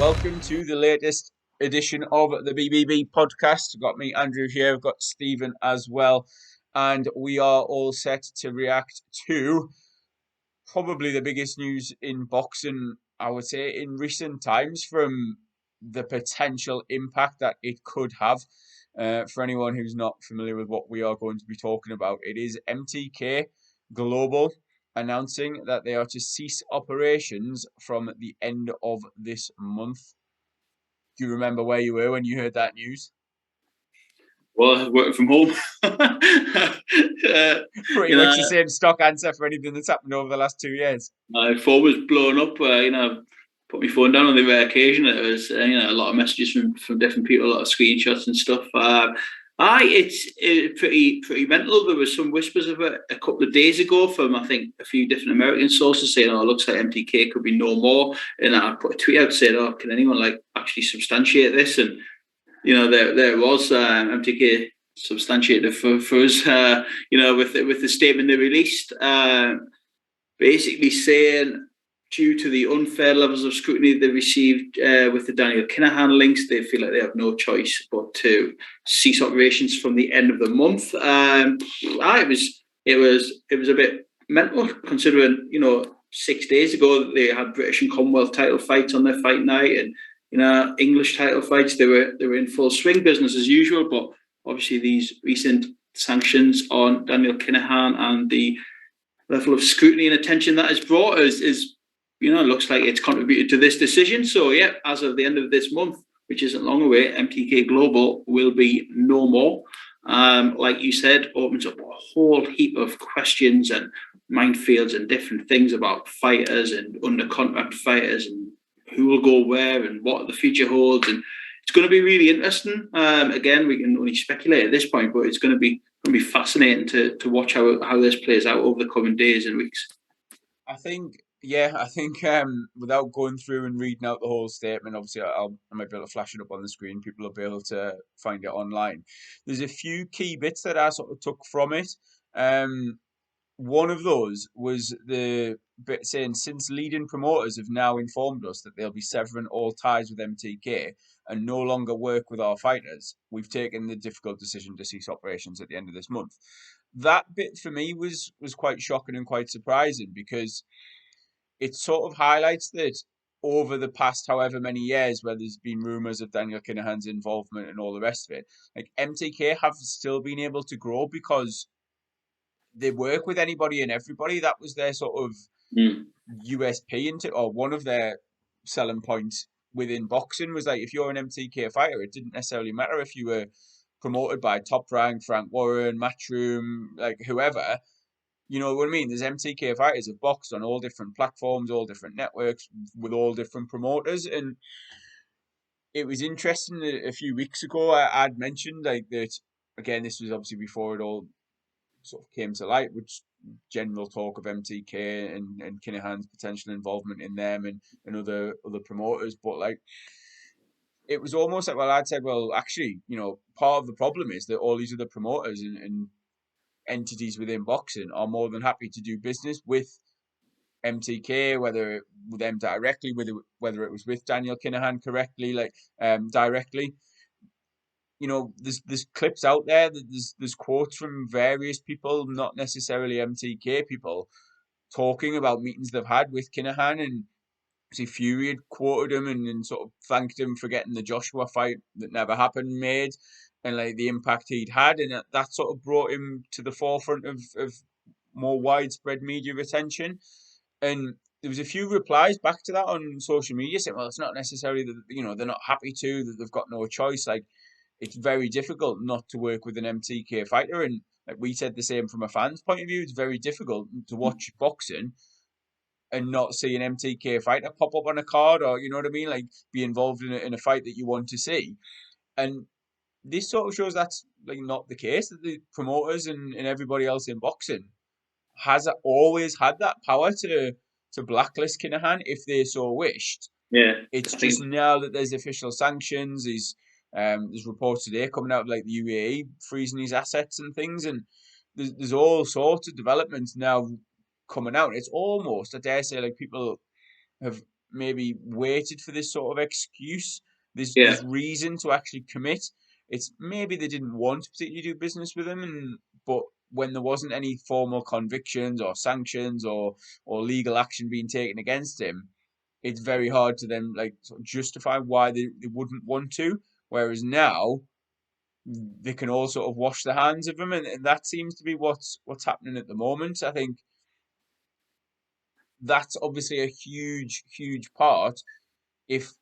welcome to the latest edition of the BBB podcast. Got me, Andrew, here. We've got Stephen as well. And we are all set to react to probably the biggest news in boxing, I would say, in recent times, from the potential impact that it could have. For anyone who's not familiar with what we are going to be talking about, it is MTK Global announcing that they are to cease operations from the end of this month. Do you remember where you were when you heard that news? Well, working from home. Pretty much the same stock answer for anything that's happened over the last 2 years. My phone was blowing up. Put my phone down on the rare occasion. It was a lot of messages from different people, a lot of screenshots and stuff. It's pretty mental. There was some whispers of it a couple of days ago from, I think, a few different American sources saying, "Oh, it looks like MTK could be no more." And I put a tweet out saying, "Oh, can anyone actually substantiate this?" And there it was. MTK substantiated for us. With the statement they released, basically saying, due to the unfair levels of scrutiny they received with the Daniel Kinahan links, they feel like they have no choice but to cease operations from the end of the month. It was a bit mental, considering 6 days ago they had British and Commonwealth title fights on their fight night, and English title fights. They were in full swing, business as usual. But obviously these recent sanctions on Daniel Kinahan and the level of scrutiny and attention that has brought is looks like it's contributed to this decision. So yeah, as of the end of this month, which isn't long away, MTK Global will be no more. Like you said, opens up a whole heap of questions and minefields and different things about fighters and under contract fighters and who will go where and what the future holds. And it's going to be really interesting. Again, we can only speculate at this point, but it's going to be fascinating to watch how this plays out over the coming days and weeks. I think without going through and reading out the whole statement, obviously I might be able to flash it up on the screen. People will be able to find it online. There's a few key bits that I sort of took from it. One of those was the bit saying, since leading promoters have now informed us that they'll be severing all ties with MTK and no longer work with our fighters, we've taken the difficult decision to cease operations at the end of this month. That bit for me was quite shocking and quite surprising, because it sort of highlights that over the past however many years where there's been rumours of Daniel Kinahan's involvement and all the rest of it, like MTK have still been able to grow because they work with anybody and everybody. That was their sort of USP or one of their selling points within boxing, was like, if you're an MTK fighter, it didn't necessarily matter if you were promoted by Top Rank, Frank Warren, Matchroom, like whoever. You know what I mean? There's MTK fighters have boxed on all different platforms, all different networks, with all different promoters. And it was interesting that a few weeks ago I'd mentioned like that. Again, this was obviously before it all sort of came to light, which general talk of MTK and Kinahan's potential involvement in them and other promoters. But like, it was almost like, well, I'd said, well, actually, part of the problem is that all these other promoters and entities within boxing are more than happy to do business with MTK, whether with them directly, whether it was with Daniel Kinahan directly. There's clips out there that there's quotes from various people, not necessarily MTK people, talking about meetings they've had with Kinahan, and see Fury had quoted him and sort of thanked him for getting the Joshua fight that never happened made, and like the impact he'd had, and that sort of brought him to the forefront of more widespread media attention. And there was a few replies back to that on social media saying, well, it's not necessarily that they're not happy to, that they've got no choice. Like, it's very difficult not to work with an MTK fighter, and like we said the same from a fan's point of view. It's very difficult to watch boxing and not see an MTK fighter pop up on a card, or you know what I mean, like be involved in a fight that you want to see. And this sort of shows that's like not the case, that the promoters and everybody else in boxing has always had that power to blacklist Kinahan if they so wished. Yeah, it's just now that there's official sanctions. There's reports today coming out of like the UAE freezing his assets and things, and there's all sorts of developments now coming out. It's almost, I dare say, like people have maybe waited for this sort of excuse, Yeah. this reason to actually commit. It's maybe they didn't want to particularly do business with him, but when there wasn't any formal convictions or sanctions or legal action being taken against him, it's very hard to then like sort of justify why they wouldn't want to. Whereas now they can all sort of wash their hands of him, and that seems to be what's happening at the moment. I think that's obviously a huge part. If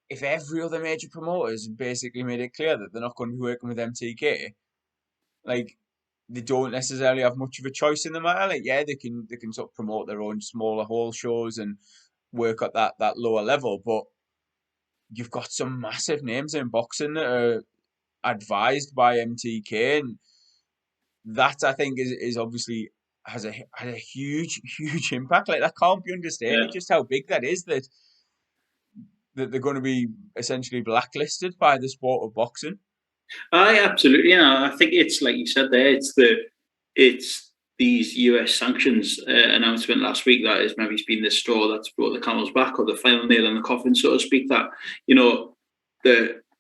if every other major promoter has basically made it clear that they're not going to be working with MTK, like they don't necessarily have much of a choice in the matter. Like yeah, they can sort of promote their own smaller hall shows and work at that lower level, but you've got some massive names in boxing that are advised by MTK, and that I think is obviously has a huge impact. Like that can't be understated. Yeah. Just how big that is. That they're going to be essentially blacklisted by the sport of boxing. I absolutely. I think it's like you said there. It's these US sanctions announcement last week that is maybe it's been the straw that's brought the camel's back, or the final nail in the coffin, so to speak. That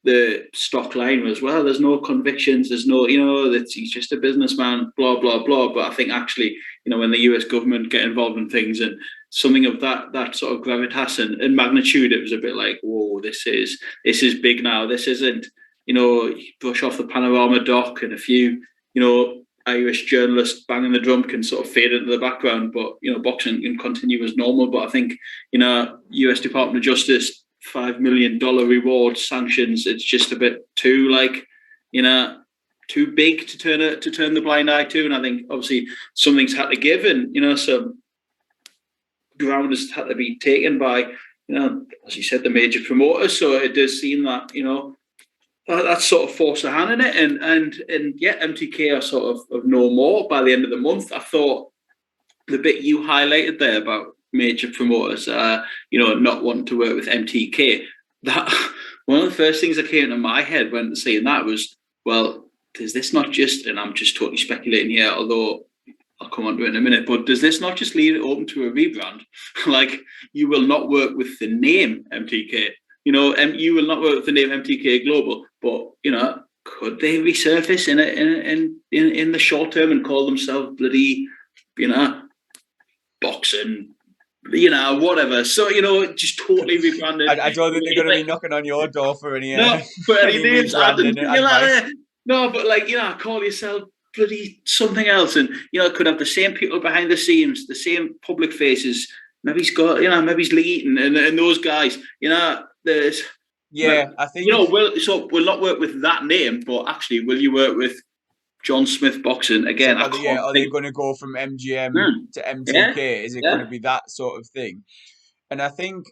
the stock line as well. There's no convictions. There's no that he's just a businessman. Blah blah blah. But I think actually when the US government get involved in things and something of that sort of gravitas and magnitude, it was a bit like, whoa, this is big now. This isn't brush off the panorama doc and a few Irish journalists banging the drum can sort of fade into the background, but boxing can continue as normal. But I think US Department of Justice $5 million reward sanctions, it's just a bit too too big to turn the blind eye to. And I think obviously something's had to give, and some ground has had to be taken by as you said, the major promoters. So it does seem that that's sort of forced a hand in it, and yeah, MTK are sort of no more by the end of the month. I thought the bit you highlighted there about major promoters, not wanting to work with MTK, that one of the first things that came to my head when seeing that was, well, does this not just, and I'm just totally speculating here, although I'll come on to it in a minute, but does this not just leave it open to a rebrand? Like, you will not work with the name MTK. You will not work with the name MTK Global, but could they resurface in the short term and call themselves bloody, boxing, whatever? So just totally rebranded. I don't think they're going to be knocking on your door for any No, but any any names added. rebranding advice. No, but like call yourself bloody something else, and could have the same people behind the scenes, the same public faces. Maybe he's got maybe he's Lee Eaton and those guys. There's I think we'll not work with that name, but actually, will you work with John Smith Boxing again? are they going to go from MGM to MTK? Is it going to be that sort of thing? And I think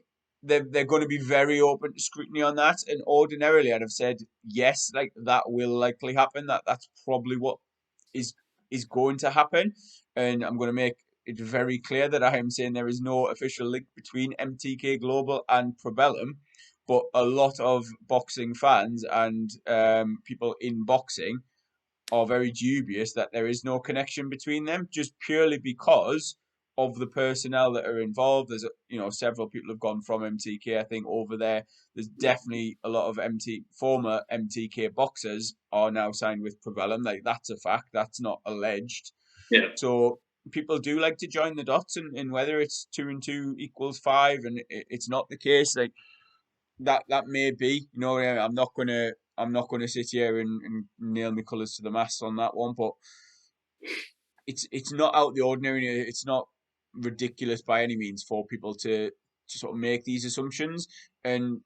they're going to be very open to scrutiny on that. And ordinarily, I'd have said yes, like that will likely happen. That's probably what is going to happen. And I'm going to make it very clear that I am saying there is no official link between MTK Global and Probellum, but a lot of boxing fans and people in boxing are very dubious that there is no connection between them, just purely because of the personnel that are involved. There's several people have gone from MTK. I think over there, there's definitely a lot of former MTK boxers are now signed with Probellum. Like that's a fact. That's not alleged. Yeah. So people do like to join the dots, and whether it's 2 and 2 equals 5, and it's not the case. Like that may be. I'm not gonna sit here and nail my colours to the mast on that one, but it's not out of the ordinary. It's not ridiculous by any means for people to sort of make these assumptions. And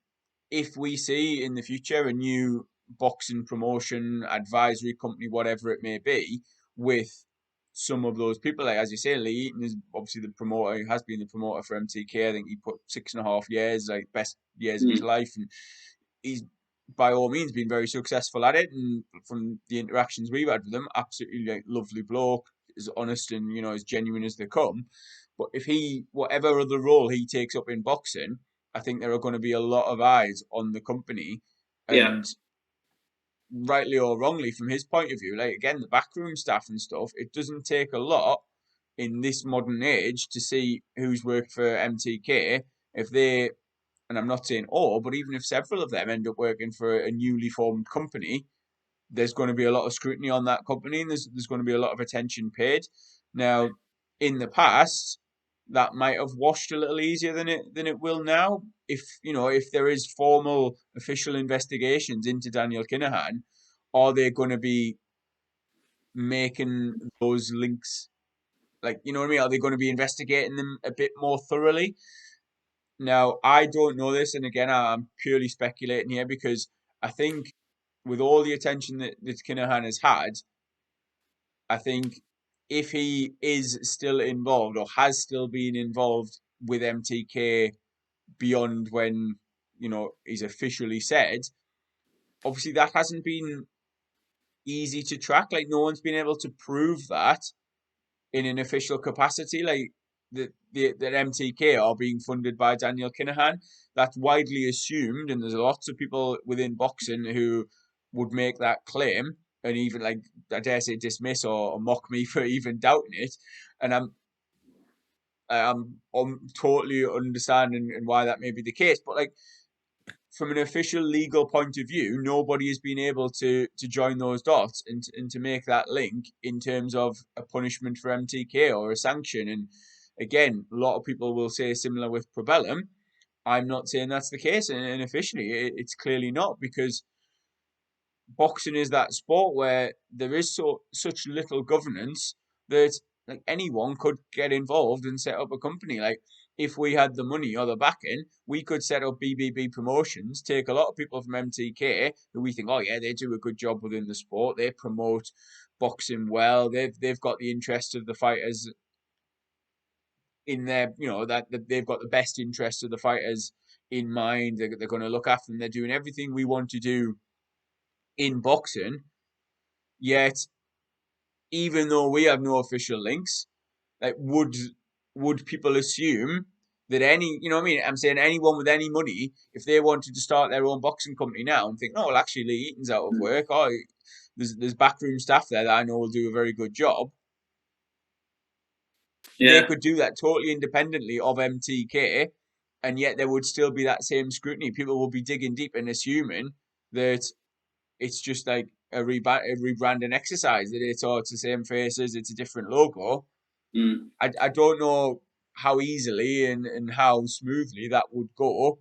if we see in the future a new boxing promotion advisory company, whatever it may be, with some of those people, like as you say, Lee Eaton is obviously the promoter. He has been the promoter for MTK. I think he put 6.5 years, like best years of his life, and he's by all means been very successful at it. And from the interactions we've had with him, absolutely like lovely bloke, as honest and as genuine as they come. But if whatever other role he takes up in boxing, I think there are going to be a lot of eyes on the company, Yeah. and rightly or wrongly, from his point of view, like again, the backroom staff and stuff, it doesn't take a lot in this modern age to see who's worked for MTK. If they and I'm not saying all, but even if several of them end up working for a newly formed company, there's going to be a lot of scrutiny on that company, and there's going to be a lot of attention paid. Now, in the past, that might have washed a little easier than it will now. If there is formal official investigations into Daniel Kinahan, are they going to be making those links? Like, you know what I mean? Are they going to be investigating them a bit more thoroughly? Now, I don't know this, and again, I'm purely speculating here because I think with all the attention that Kinahan has had, I think if he is still involved or has still been involved with MTK beyond when, he's officially said, obviously that hasn't been easy to track. Like, no one's been able to prove that in an official capacity. Like, that MTK are being funded by Daniel Kinahan. That's widely assumed, and there's lots of people within boxing who would make that claim and even, like, I dare say, dismiss or mock me for even doubting it. And I'm totally understanding and why that may be the case. But, like, from an official legal point of view, nobody has been able to join those dots and to make that link in terms of a punishment for MTK or a sanction. And again, a lot of people will say similar with Probellum. I'm not saying that's the case, and officially it's clearly not, because boxing is that sport where there is such little governance that, like, anyone could get involved and set up a company. Like, if we had the money or the backing, we could set up BBB Promotions, take a lot of people from MTK who we think, oh yeah, they do a good job within the sport, they promote boxing well, they've got the interests of the fighters in their, that they've got the best interests of the fighters in mind. They're going to look after them. They're doing everything we want to do in boxing. Yet, even though we have no official links, like, would people assume that you know what I mean? I'm saying anyone with any money, if they wanted to start their own boxing company now and think, no, well, actually, Lee Eaton's out of work, or there's backroom staff there that I know will do a very good job, they Yeah. could do that totally independently of MTK, and yet there would still be that same scrutiny. People will be digging deep and assuming that it's just like a rebranding exercise, that it's the same faces, it's a different logo. Mm. I don't know how easily and how smoothly that would go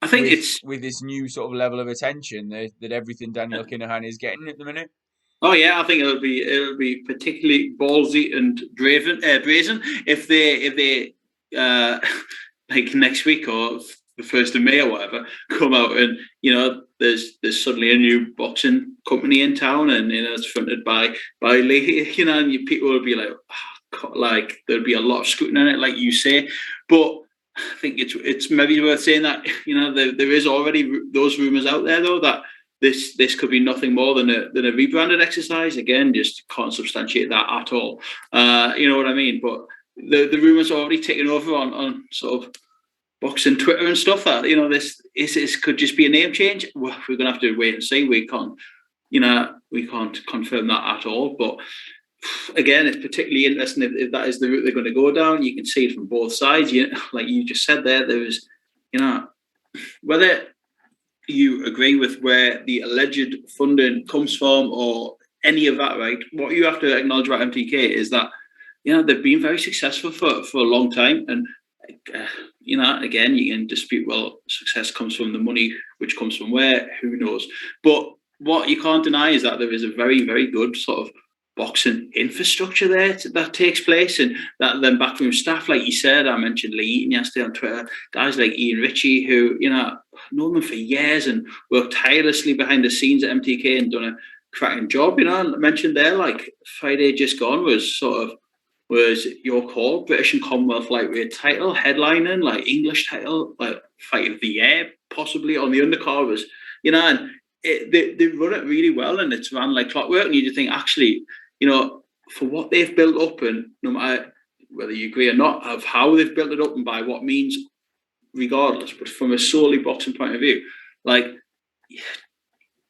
I think with it's with this new sort of level of attention that everything Daniel Kinahan is getting at the minute. Oh yeah, I think it'll be particularly ballsy and brazen if they like next week or the 1st of May or whatever come out and there's suddenly a new boxing company in town and it's fronted by Lee, and people will be like, like there'll be a lot of scrutiny on it, like you say, but I think it's maybe worth saying that there is already those rumors out there though that this could be nothing more than a rebranded exercise. Again, just can't substantiate that at all. You know what I mean? But the rumors are already taken over on sort of boxing Twitter and stuff. That this could just be a name change. Well, we're gonna have to wait and see. We can't confirm that at all. But again, it's particularly interesting if that is the route they're going to go down. You can see it from both sides. Like you just said there was, whether you agree with where the alleged funding comes from or any of that, right? What you have to acknowledge about MTK is that they've been very successful for a long time, and again, you can dispute, well, success comes from the money, which comes from where, who knows? But what you can't deny is that there is a very, very good sort of boxing infrastructure there that takes place, and that then backroom staff, like you said, I mentioned Lee Eaton yesterday on Twitter, guys like Ian Ritchie, who known them for years and worked tirelessly behind the scenes at MTK and done a cracking job. I mentioned there, like Friday just gone was your call, British and Commonwealth lightweight title, headlining, like English title, like fight of the year, possibly on the undercard was, and they run it really well, and it's ran like clockwork. And you just think, actually, for what they've built up, and no matter whether you agree or not of how they've built it up and by what means, regardless, but from a solely boxing point of view, like,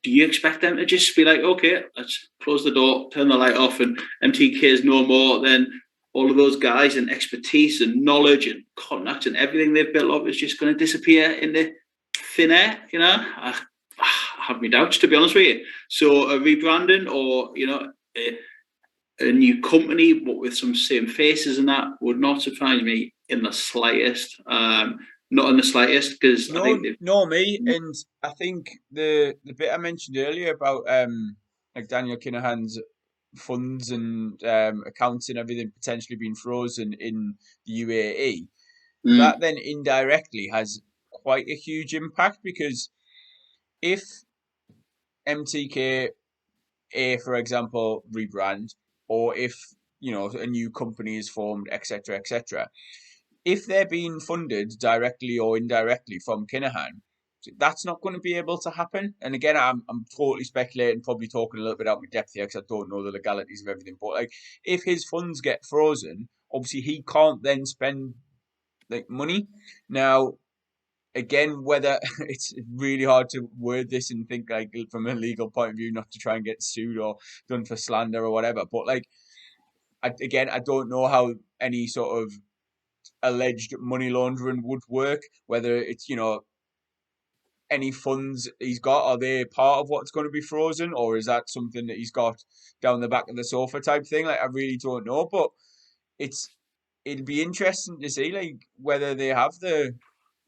do you expect them to just be like, okay, let's close the door, turn the light off, and MTK is no more than all of those guys and expertise and knowledge and contacts and everything they've built up is just going to disappear into thin air. I have my doubts, to be honest with you. So a rebranding, or a new company but with some same faces and that, would not surprise me in the slightest. Not in the slightest, because I think No, me, and I think the bit I mentioned earlier about like Daniel Kinahan's funds and accounts and everything potentially being frozen in the UAE, that then indirectly has quite a huge impact, because if MTK, for example, rebrand, or if a new company is formed, etc., etc., if they're being funded directly or indirectly from Kinahan, that's not going to be able to happen. And again, I'm totally speculating, probably talking a little bit out of my depth here, because I don't know the legalities of everything. But like, if his funds get frozen, obviously he can't then spend like money. Now, again, whether it's really hard to word this and think like from a legal point of view, not to try and get sued or done for slander or whatever. But like, I don't know how any sort of alleged money laundering would work. Whether it's any funds he's got, are they part of what's going to be frozen, or is that something that he's got down the back of the sofa type thing? Like, I really don't know, but it's it'd be interesting to see like whether they have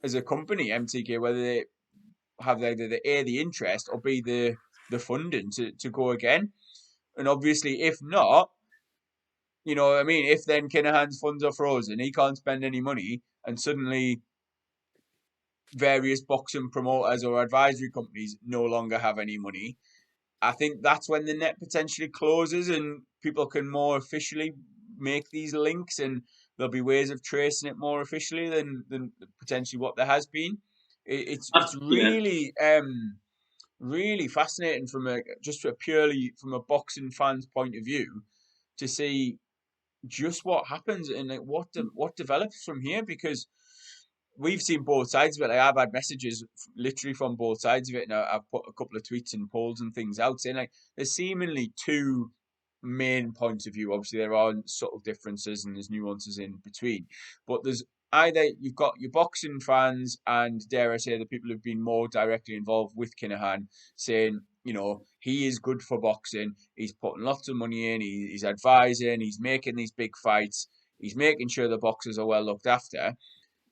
as a company MTK, whether they have either the interest or b the funding to go again. And obviously, if not, what I mean, if then Kinahan's funds are frozen, he can't spend any money, and suddenly various boxing promoters or advisory companies no longer have any money, I think that's when the net potentially closes and people can more officially make these links, and there'll be ways of tracing it more officially than potentially what there has been. It's yeah, really fascinating from a purely from a boxing fan's point of view to see just what happens and like what develops from here, because we've seen both sides of it. Like, I've had messages literally from both sides of it, and I've put a couple of tweets and polls and things out saying like there's seemingly two main points of view. Obviously, there are subtle differences and there's nuances in between, but there's either you've got your boxing fans and, dare I say, the people who've been more directly involved with Kinahan saying, he is good for boxing. He's putting lots of money in. He's advising. He's making these big fights. He's making sure the boxers are well looked after.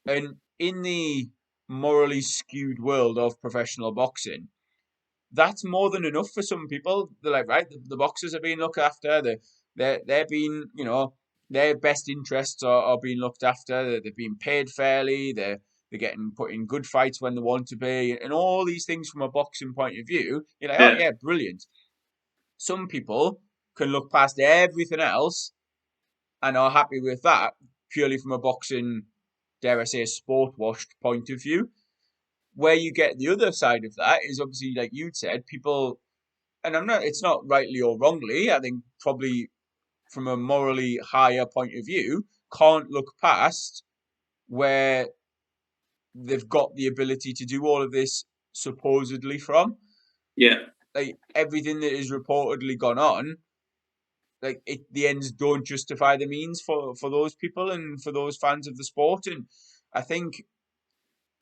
And in the morally skewed world of professional boxing, that's more than enough for some people. They're like, right, the boxers are being looked after. They're being, their best interests are being looked after. They're being paid fairly. They're getting put in good fights when they want to be, and all these things from a boxing point of view. You're like, oh yeah, yeah, brilliant. Some people can look past everything else and are happy with that purely from a boxing, dare I say, sport washed point of view. Where you get the other side of that is obviously, like you said, people, and it's not rightly or wrongly, I think probably from a morally higher point of view, can't look past where they've got the ability to do all of this supposedly from. yeah. Like, everything that is reportedly gone on, like the ends don't justify the means for those people and for those fans of the sport. And I think,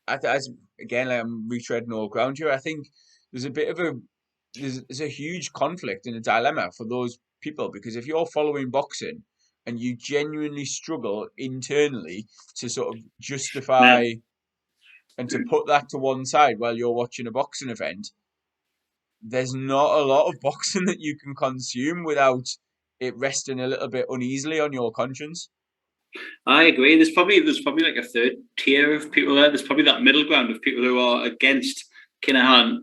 as again, like, I'm retreading all ground here. I think there's a bit of there's a huge conflict and a dilemma for those people, because if you're following boxing and you genuinely struggle internally to sort of Yeah. justify and to put that to one side while you're watching a boxing event, there's not a lot of boxing that you can consume without it resting a little bit uneasily on your conscience. I agree. There's probably like a third tier of people there. There's probably that middle ground of people who are against Kinahan,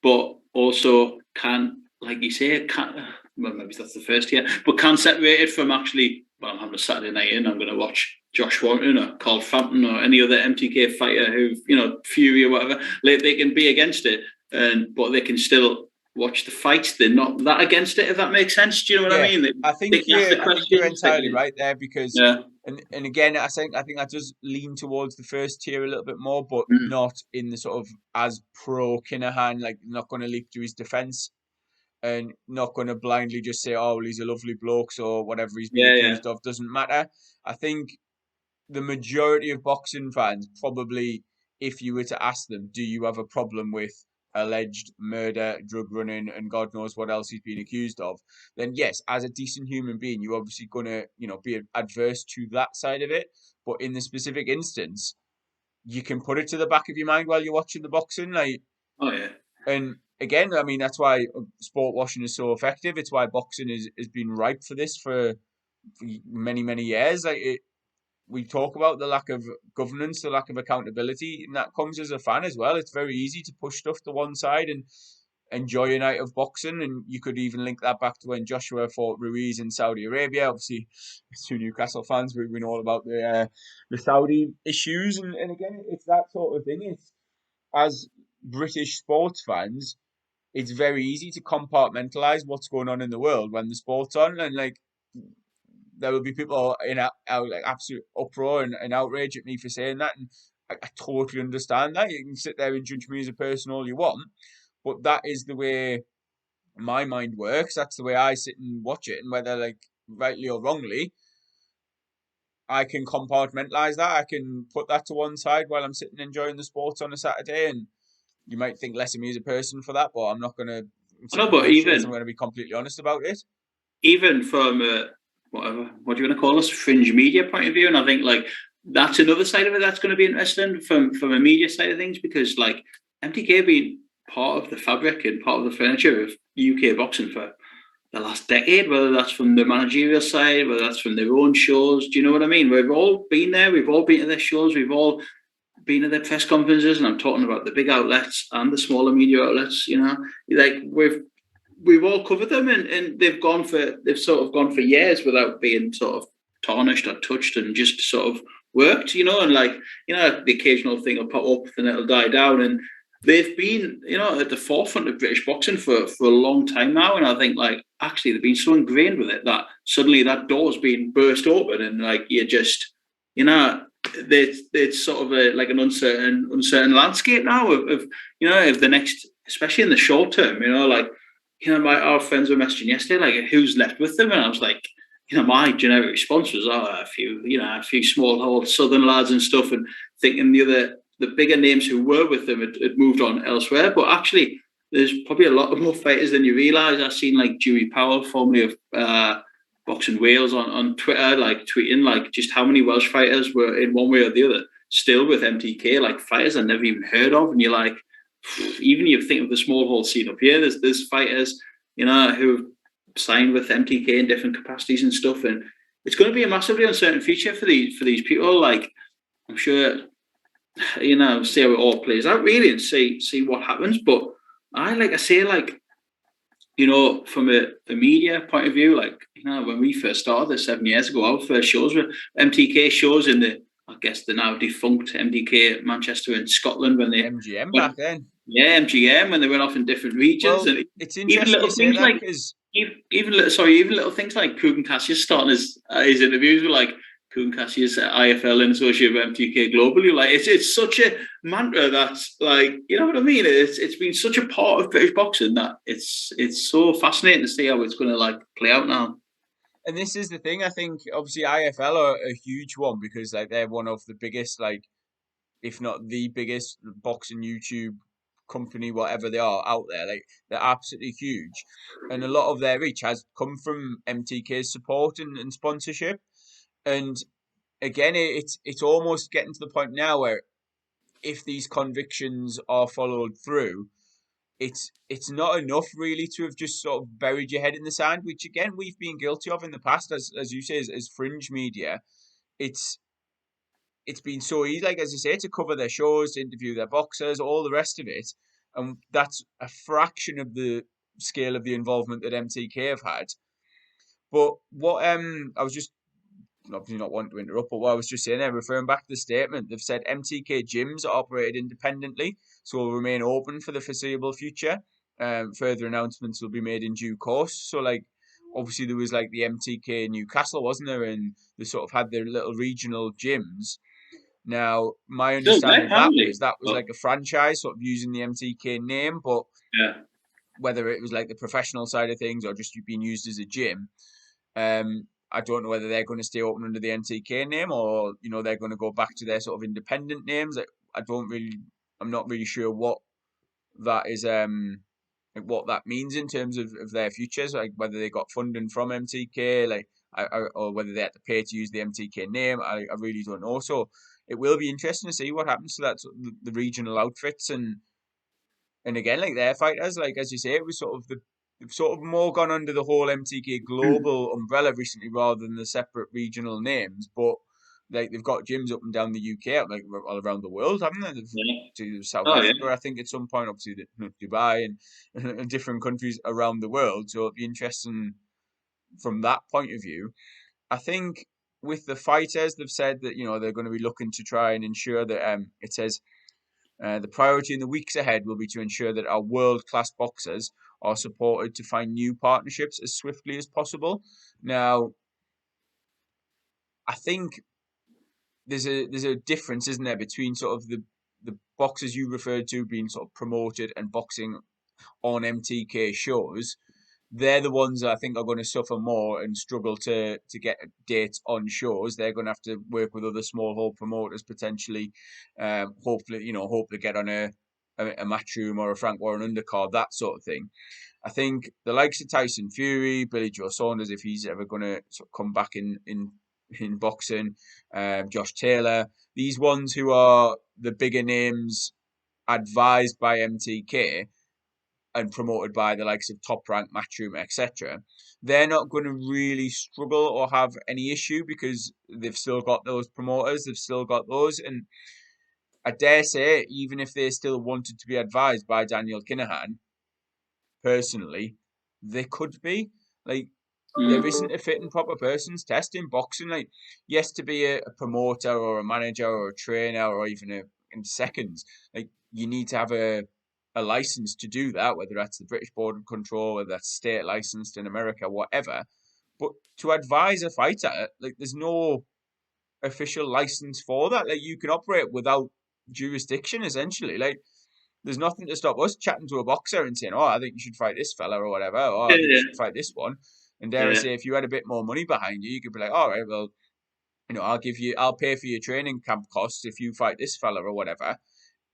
but also can, like you say, can, well, maybe that's the first tier, but can separate it from actually. Well, I'm having a Saturday night in. I'm going to watch Josh Warrington or Carl Frampton or any other MTK fighter who, Fury or whatever. They can be against it, but they can still watch the fights. They're not that against it. If that makes sense, do you know what I Yeah, mean? I They think can ask you the I think you're questions. They entirely can, right there, because yeah. and again, I think that does lean towards the first tier a little bit more, but Mm. not in the sort of as pro Kinahan, like not going to leap to his defense and not going to blindly just say, oh, well, he's a lovely bloke, so whatever he's been Yeah, yeah. accused of doesn't matter. I think the majority of boxing fans probably, if you were to ask them, do you have a problem with alleged murder, drug running, and God knows what else he's been accused of, then yes, as a decent human being, you're obviously gonna, be adverse to that side of it. But in the specific instance, you can put it to the back of your mind while you're watching the boxing, like, Oh yeah. and again, I mean, that's why sport washing is so effective. It's why boxing has been ripe for this for many many years. Like we talk about the lack of governance, the lack of accountability, and that comes as a fan as well. It's very easy to push stuff to one side and enjoy a night of boxing, and you could even link that back to when Joshua fought Ruiz in Saudi Arabia. Obviously, two Newcastle fans, we know all about the Saudi issues, and again, it's that sort of thing. It's as British sports fans, it's very easy to compartmentalize what's going on in the world when the sport's on, and like there will be people out like absolute uproar and outrage at me for saying that, and I totally understand that. You can sit there and judge me as a person all you want, but that is the way my mind works. That's the way I sit and watch it, and whether like rightly or wrongly, I can compartmentalize that. I can put that to one side while I'm sitting enjoying the sports on a Saturday, and you might think less of me as a person for that, but I'm not going to I sit know, and but bullshit. I'm going to be completely honest about it. even from whatever, what do you want to call us, fringe media point of view, and I think like that's another side of it that's going to be interesting from a media side of things, because like MTK being part of the fabric and part of the furniture of UK boxing for the last decade, whether that's from the managerial side, whether that's from their own shows. Do you know what I mean? We've all been there. We've all been to their shows. We've all been at their press conferences, and I'm talking about the big outlets and the smaller media outlets. You know, like we've all covered them, and they've sort of gone for years without being sort of tarnished or touched, and just sort of worked. You know, and like the occasional thing will pop up and it'll die down, and they've been, at the forefront of British boxing for a long time now. And I think like actually they've been so ingrained with it that suddenly that door's been burst open, and like you just, you know, it's sort of like an uncertain landscape now of the next, especially in the short term. Like our friends were messaging yesterday, like who's left with them, and I was like, my generic response was, a few small old southern lads and stuff, and thinking the bigger names who were with them had moved on elsewhere. But actually, there's probably a lot more fighters than you realise. I've seen like Dewey Powell, formerly of Boxing Wales, on Twitter, like tweeting like just how many Welsh fighters were in one way or the other still with MTK, like fighters I never even heard of. And you're like, even you think of the small hall scene up here, there's fighters, who signed with MTK in different capacities and stuff. And it's going to be a massively uncertain future for these people. Like, I'm sure, see how it all plays out really, and see what happens. But I say, like, from a media point of view, like, when we first started this 7 years ago, our first shows were MTK shows in I guess the now defunct MTK Manchester and Scotland, when they MGM went, back then. yeah, MGM, when they went off in different regions. Well, And it's even interesting you little say things that like because even little things like Kugan Cassius starting his interviews with like Kugan Cassius at IFL and associate with MTK Global. You're like, it's such a mantra that's like, you know what I mean? It's been such a part of British boxing that it's so fascinating to see how it's going to like play out now. and this is the thing. I think obviously IFL are a huge one because like they're one of the biggest, like if not the biggest boxing YouTube company, whatever they are out there. Like they're absolutely huge, and a lot of their reach has come from MTK's support and sponsorship. And again, it's almost getting to the point now where if these convictions are followed through, it's not enough really to have just sort of buried your head in the sand, which again we've been guilty of in the past, as you say, as fringe media. It's it's been so easy, like as you say, to cover their shows, to interview their boxers, all the rest of it, and that's a fraction of the scale of the involvement that MTK have had. But what I was just obviously not wanting to interrupt, but what I was just saying there, referring back to the statement, they've said MTK gyms are operated independently, so will remain open for the foreseeable future. Further announcements will be made in due course. So, like, obviously there was like the MTK Newcastle, wasn't there? And they sort of had their little regional gyms. Now, my Still there, understanding of that apparently. was But like a franchise, sort of using the MTK name, but yeah, whether it was like the professional side of things or just being used as a gym. I don't know whether they're going to stay open under the MTK name, or they're going to go back to their sort of independent names. I'm not really sure what that is, like what that means in terms of their futures, like whether they got funding from MTK, like or whether they had to pay to use the MTK name. I really don't know. So it will be interesting to see what happens to that the regional outfits, and again, like their fighters, like as you say, it was they've sort of more gone under the whole MTK Global umbrella recently rather than the separate regional names. But like they've got gyms up and down the UK, like all around the world, haven't they? They've Yeah. to South Oh yeah. Africa, I think at some point, obviously Dubai and different countries around the world. So it'll be interesting from that point of view. I think with the fighters, they've said that they're going to be looking to try and ensure that it says the priority in the weeks ahead will be to ensure that our world-class boxers are supported to find new partnerships as swiftly as possible. Now, I think there's a difference, isn't there, between sort of the boxers you referred to being sort of promoted and boxing on MTK shows. They're the ones that I think are going to suffer more and struggle to get dates on shows. They're going to have to work with other small hall promoters potentially. Hopefully, hope to get on a Matchroom or a Frank Warren undercard, that sort of thing. I think the likes of Tyson Fury, Billy Joe Saunders, if he's ever going to sort of come back in boxing, Josh Taylor, these ones who are the bigger names advised by MTK and promoted by the likes of Top Rank, Matchroom, etc., they're not going to really struggle or have any issue because they've still got those promoters, they've still got those. And I dare say, even if they still wanted to be advised by Daniel Kinahan, personally, they could be. Like, there isn't a fit and proper person's test in boxing. Like, yes, to be a promoter or a manager or a trainer or even in seconds, like you need to have a license to do that, whether that's the British Board of Control, whether that's state licensed in America, whatever. But to advise a fighter, like there's no official license for that. Like you can operate without jurisdiction essentially. Like there's nothing to stop us chatting to a boxer and saying, "Oh, I think you should fight this fella or whatever," or "I think you Yeah. should fight this one." And dare I Yeah. say, if you had a bit more money behind you, you could be like, "All right, well, I'll pay for your training camp costs if you fight this fella or whatever."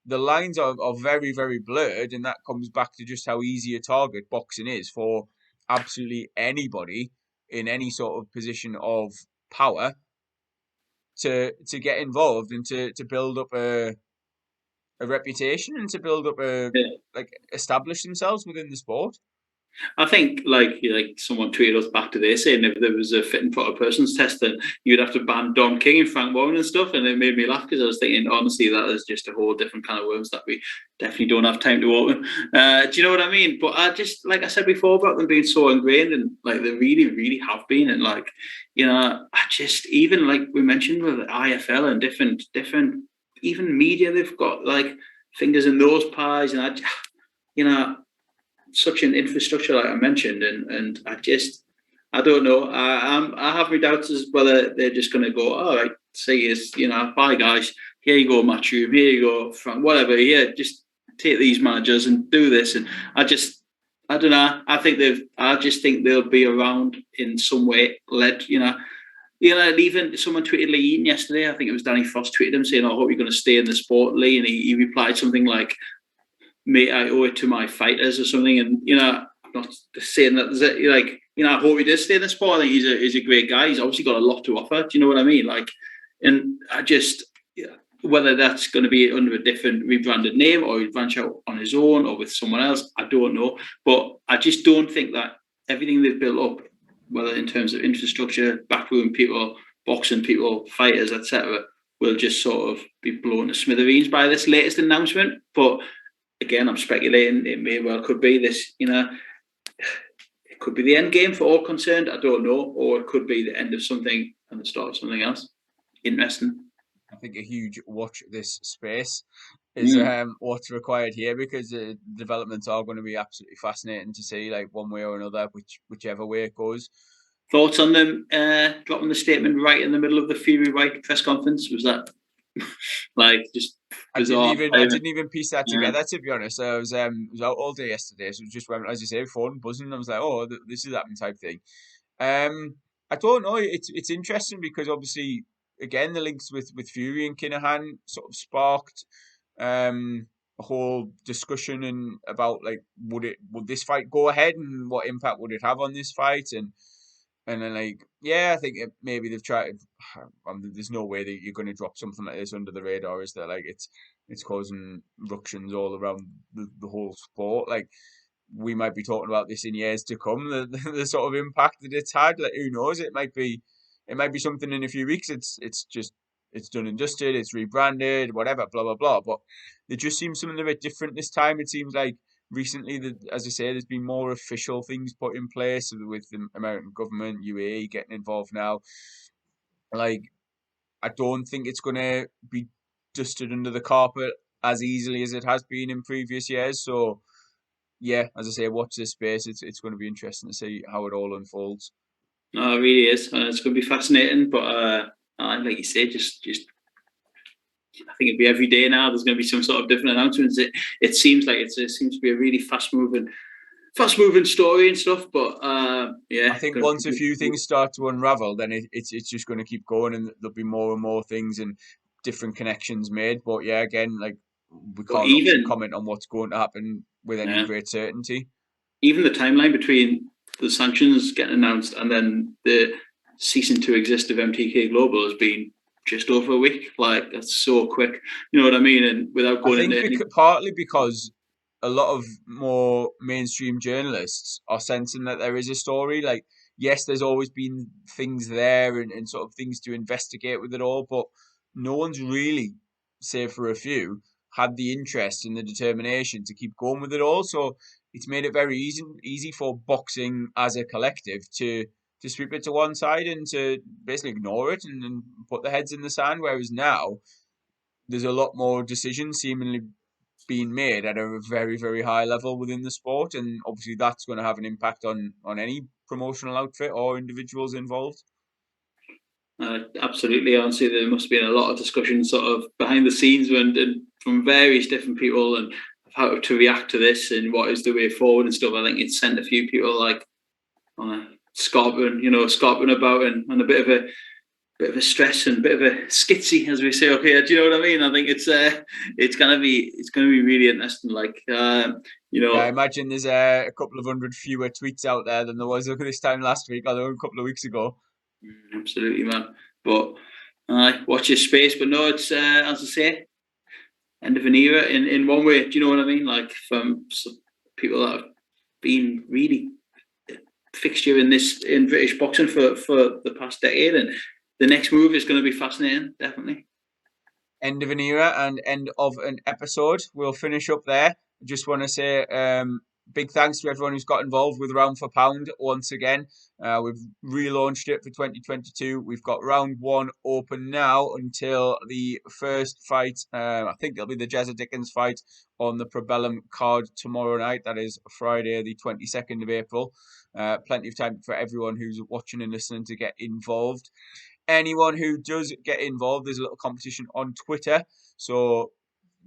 The lines are very, very blurred, and that comes back to just how easy a target boxing is for absolutely anybody in any sort of position of power to get involved and to build up a reputation and to build up Yeah. establish themselves within the sport. I think like someone tweeted us back today saying if there was a fit and proper persons test, then you'd have to ban Don King and Frank Warren and stuff, and it made me laugh because I was thinking honestly that is just a whole different kind of worms that we definitely don't have time to open. Do you know what I mean? But I just like I said before about them being so ingrained and like they really really have been, and like I just even like we mentioned with the IFL and different even media, they've got like fingers in those pies, and you know such an infrastructure like I mentioned, and I don't know. I have my doubts as whether they're just going to go, all right, see is bye guys, here you go Matchroom, here you go from whatever, yeah, just take these managers and do this, and I don't know. I just think they'll be around in some way, led. Even someone tweeted Lee Eaton yesterday. I think it was Danny Frost tweeted him saying, "I hope you're going to stay in the sport, Lee," and he replied something like, "Mate, I owe it to my fighters" or something. And I'm not saying that I hope he does stay in the sport. I think he's a great guy. He's obviously got a lot to offer. Do you know what I mean? And I just whether that's going to be under a different rebranded name or he branch out on his own or with someone else, I don't know. But I just don't think that everything they've built up, whether in terms of infrastructure, backroom people, boxing people, fighters, etc., will just sort of be blown to smithereens by this latest announcement. But again, I'm speculating. It may well could be this. It could be the end game for all concerned. I don't know, or it could be the end of something and the start of something else. Interesting. I think a huge watch this space is what's required here because the developments are going to be absolutely fascinating to see, like one way or another, whichever way it goes. Thoughts on them dropping the statement right in the middle of the Fury White press conference? Was that Like just bizarre. I didn't even piece that Yeah. together, to be honest. I was out all day yesterday, so just went, as you say, phone buzzing. I was like, oh, this is happening type thing. I don't know. It's interesting because obviously, again, the links with Fury and Kinahan sort of sparked a whole discussion and about like would this fight go ahead and what impact would it have on this fight and then like yeah, I think maybe they've tried. There's no way that you're going to drop something like this under the radar, is there? Like it's causing ructions all around the whole sport. Like we might be talking about this in years to come. The sort of impact that it's had, like who knows? It might be something in a few weeks. It's just it's done and dusted. It's rebranded, whatever, blah blah blah. But it just seems something a bit different this time. It seems like recently, that as I say, there's been more official things put in place with the American government, UAE getting involved now. Like I don't think it's going to be dusted under the carpet as easily as it has been in previous years. So yeah, as I say, watch this space. It's going to be interesting to see how it all unfolds. No, it really is. It's going to be fascinating. But like you say, just I think it'll be every day now. There's going to be some sort of different announcements. It seems like it seems to be a really fast moving story and stuff. But I yeah, think once a few things start to unravel, then it's just going to keep going, and there'll be more and more things and different connections made. But yeah, again, like we but can't obviously comment on what's going to happen with any yeah, great certainty. even the timeline between the sanctions getting announced and then the ceasing to exist of MTK Global has been just over a week. Like that's so quick. You know what I mean? And without I going think into any, partly because a lot of more mainstream journalists are sensing that there is a story. Like, yes, there's always been things there and sort of things to investigate with it all, but no one's really, save for a few, had the interest and the determination to keep going with it all. So it's made it very easy for boxing as a collective to sweep it to one side and to basically ignore it and put their heads in the sand. Whereas now there's a lot more decisions seemingly being made at a very, very high level within the sport, and obviously that's going to have an impact on any promotional outfit or individuals involved. absolutely, honestly, there must have been a lot of discussion sort of behind the scenes and from various different people and how to react to this and what is the way forward and stuff. I think it sent a few people like on a scarping about and a bit of a stress and a bit of a skitsy, as we say up here. Do you know what I mean? I think it's gonna be really interesting. Like Yeah, I imagine there's a couple of hundred fewer tweets out there than there was this time last week, although a couple of weeks ago. absolutely, man. But watch your space. But no, it's as I say, end of an era in one way. Do you know what I mean? Like from some people that have been really fixture in British boxing for the past decade, and the next move is going to be fascinating, definitely. End of an era and end of an episode. We'll finish up there. I just want to say big thanks to everyone who's got involved with Round for Pound once again. We've relaunched it for 2022. We've got round one open now until the first fight. I think it'll be the Jezza Dickens fight on the Probellum card tomorrow night. That is Friday, the 22nd of April. Plenty of time for everyone who's watching and listening to get involved. Anyone who does get involved, there's a little competition on Twitter. So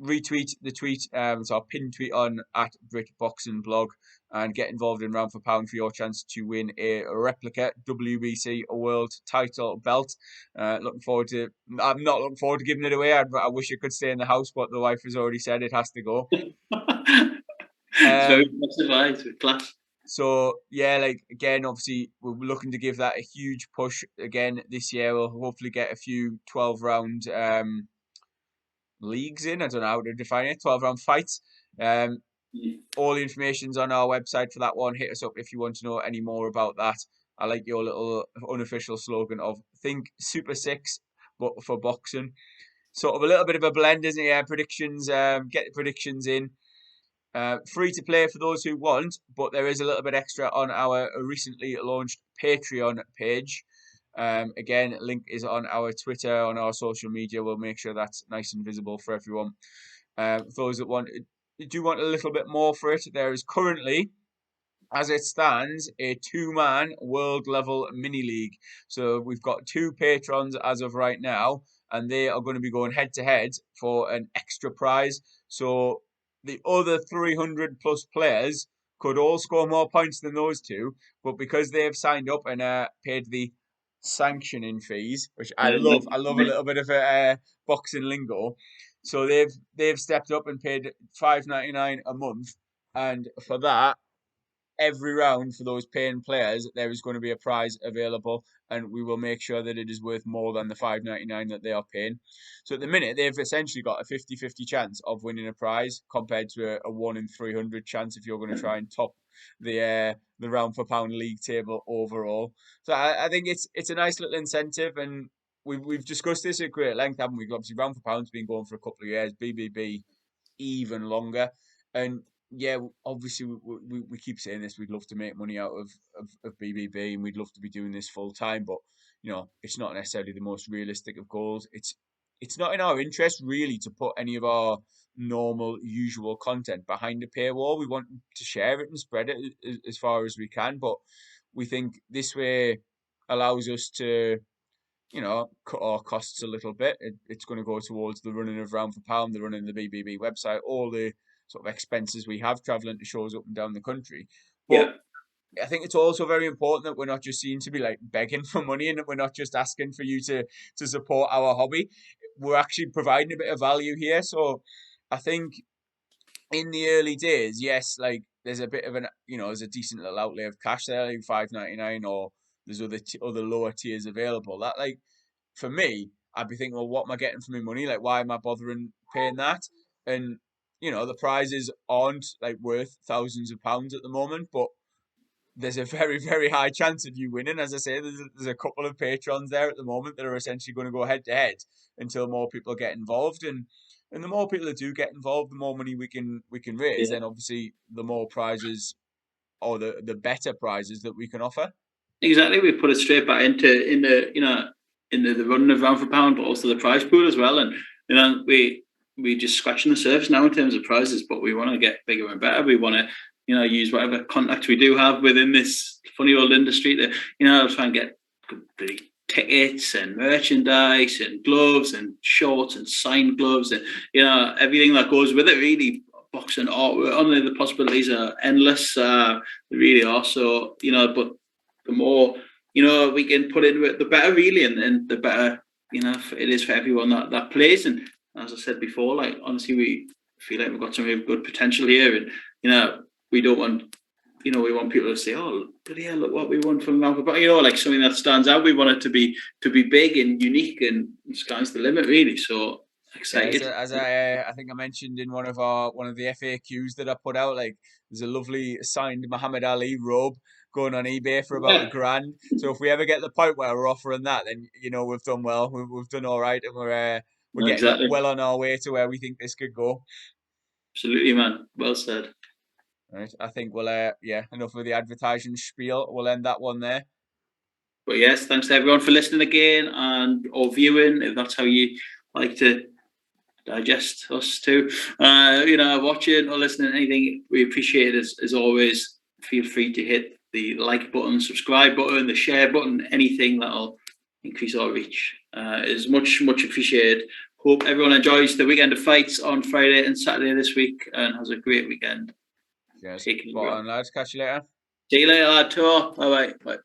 retweet the tweet, it's our pinned tweet on at BritBoxing Blog, and get involved in Round for Pound for your chance to win a replica WBC World Title belt. Looking forward to. I'm not looking forward to giving it away. I wish it could stay in the house, but the wife has already said it has to go. It's very impressive, with class. So yeah, like again, obviously we're looking to give that a huge push again this year. We'll hopefully get a few 12-round leagues in. I don't know how to define it. 12-round fights. All the information's on our website for that one. Hit us up if you want to know any more about that. I like your little unofficial slogan of think Super Six, but for boxing. Sort of a little bit of a blend, isn't it? Yeah, predictions. Get the predictions in. Free to play for those who want, but there is a little bit extra on our recently launched Patreon page. Again, link is on our Twitter, on our social media. We'll make sure that's nice and visible for everyone. For those that do want a little bit more for it, there is currently as it stands, a two-man world-level mini-league. So we've got two patrons as of right now, and they are going to be going head-to-head for an extra prize. So the other 300 plus players could all score more points than those two, but because they've signed up and paid the sanctioning fees, which I love a little bit of boxing lingo. So they've stepped up and paid $5.99 a month, and for that, every round for those paying players, there is going to be a prize available, and we will make sure that it is worth more than the $5.99 that they are paying. So at the minute, they've essentially got a 50-50 chance of winning a prize compared to a 1 in 300 chance if you're going to try and top the round for pound league table overall. So I think it's a nice little incentive, and we've discussed this at great length, haven't we? Obviously, round for pound's been going for a couple of years. BBB even longer. And yeah, obviously we keep saying this. We'd love to make money out of BBB, and we'd love to be doing this full time. But it's not necessarily the most realistic of goals. It's not in our interest really to put any of our normal, usual content behind a paywall. We want to share it and spread it as far as we can. But we think this way allows us to cut our costs a little bit. It's going to go towards the running of Round for Pound, the running of the BBB website, all the sort of expenses we have travelling to shows up and down the country. But Yeah, I think it's also very important that we're not just seen to be like begging for money, and that we're not just asking for you to support our hobby. We're actually providing a bit of value here. So I think in the early days, yes, like there's a bit of there's a decent little outlay of cash there, like $5.99, or there's other lower tiers available. That, like, for me, I'd be thinking, well, what am I getting for my money? Like, why am I bothering paying that? And the prizes aren't like worth thousands of pounds at the moment, but there's a very, very high chance of you winning. As I say, there's a couple of patrons there at the moment that are essentially going to go head to head until more people get involved. And the more people that do get involved, the more money we can raise. yeah. Then obviously the more prizes, or the better prizes that we can offer. Exactly. We put it straight back into the running of round for pound, but also the prize pool as well. And we just scratching the surface now in terms of prizes, but we want to get bigger and better. We want to use whatever contacts we do have within this funny old industry to try and get the tickets and merchandise and gloves and shorts and signed gloves and everything that goes with it. Really, boxing art. Only the possibilities are endless. They really are. So but the more we can put into it, the better, really, and the better it is for everyone that plays. And as I said before, like, honestly, we feel like we've got some really good potential here, and we don't want we want people to say, oh, bloody hell, look what we won from Malcolm, but like something that stands out. We want it to be big and unique, and the sky's the limit, really. So excited. Yeah, as I think I mentioned in one of the FAQs that I put out, like, there's a lovely signed Muhammad Ali robe going on eBay for about Yeah, £1,000. So if we ever get the point where we're offering that, then we've done well. We've done all right, and we're getting exactly. well on our way to where we think this could go. Absolutely, man. Well said. Right, I think we'll enough of the advertising spiel. We'll end that one there. But yes, thanks to everyone for listening again and or viewing, if that's how you like to digest us too. Watching or listening to anything, we appreciate it as always. Feel free to hit the like button, subscribe button, the share button, anything that'll increase our reach is much appreciated. Hope everyone enjoys the weekend of fights on Friday and Saturday this week and has a great weekend. Yes, Take care, spot on, lads. Catch you later. see you later, lad. Bye bye.